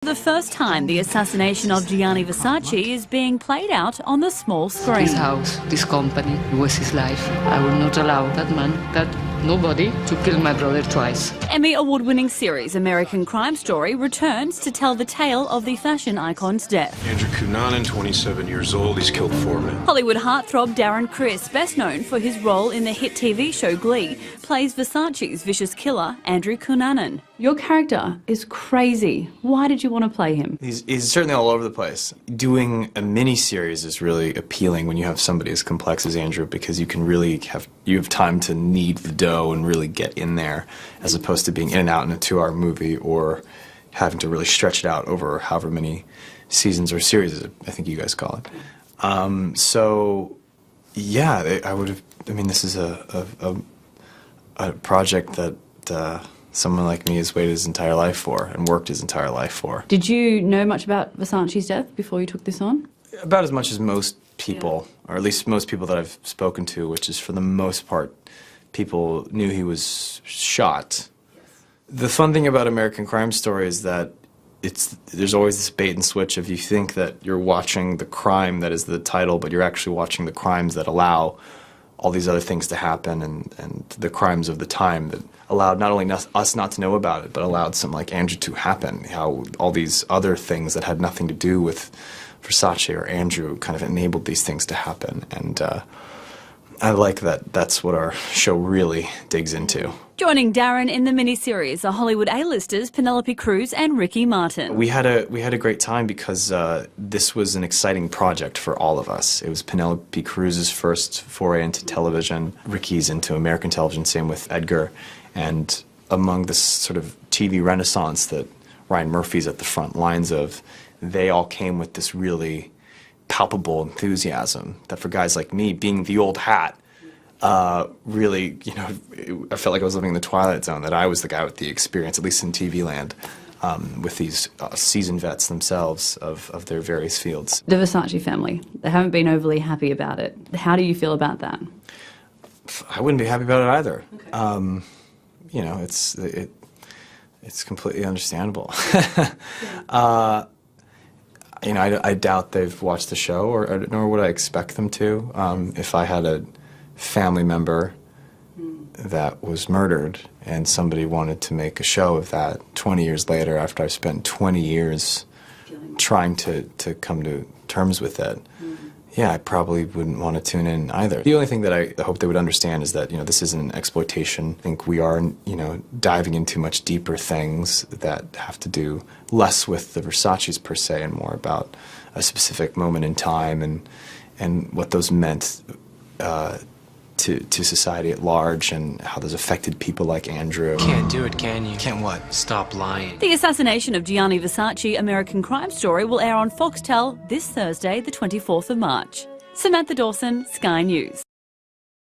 The first time the assassination of Gianni Versace is being played out on the small screen. This house, this company, was his life. I will not allow that man, nobody, to kill my brother twice. Emmy award-winning series American Crime Story returns to tell the tale of the fashion icon's death. Andrew Cunanan, 27 years old, he's killed 4 men. Hollywood heartthrob Darren Criss, best known for his role in the hit TV show Glee, plays Versace's vicious killer, Andrew Cunanan. Your character is crazy. Why did you want to play him? He's certainly all over the place. Doing a mini-series is really appealing when you have somebody as complex as Andrew, because you can really have time to knead the dough and really get in there, as opposed to being in and out in a 2-hour movie or having to really stretch it out over however many seasons or series, I think you guys call it. So, yeah, I mean, this is a project that someone like me has waited his entire life for and worked his entire life for. Did you know much about Versace's death before you took this on? About as much as most people, or at least most people that I've spoken to, which is for the most part, people knew he was shot. The fun thing about American Crime Story is that there's always this bait and switch of you think that you're watching the crime that is the title, but you're actually watching the crimes that allow all these other things to happen, and the crimes of the time that allowed not only us not to know about it, but allowed something like Andrew to happen. How all these other things that had nothing to do with Versace or Andrew kind of enabled these things to happen. And I like that that's what our show really digs into. Joining Darren in the miniseries are Hollywood A-listers Penelope Cruz and Ricky Martin. We had a great time because this was an exciting project for all of us. It was Penelope Cruz's first foray into television. Ricky's into American television, same with Edgar. And among this sort of TV renaissance that Ryan Murphy's at the front lines of, they all came with this really palpable enthusiasm that for guys like me, being the old hat, really, you know, I felt like I was living in the Twilight Zone, that I was the guy with the experience, at least in TV land, with these seasoned vets themselves of their various fields. The Versace family, they haven't been overly happy about it. How do you feel about that? I wouldn't be happy about it either. Okay. You know, it's completely understandable. You know, I doubt they've watched the show, nor would I expect them to. If I had a family member that was murdered and somebody wanted to make a show of that 20 years later, after I've spent 20 years trying to come to terms with it, yeah, I probably wouldn't want to tune in either. The only thing that I hope they would understand is that, you know, this isn't an exploitation. I think we are, you know, diving into much deeper things that have to do less with the Versace's per se and more about a specific moment in time and what those meant to society at large and how those affected people like Andrew. Can't do it, can you? Can't what? Stop lying. The Assassination of Gianni Versace American Crime Story will air on Foxtel this Thursday, the 24th of March. Samantha Dawson, Sky News.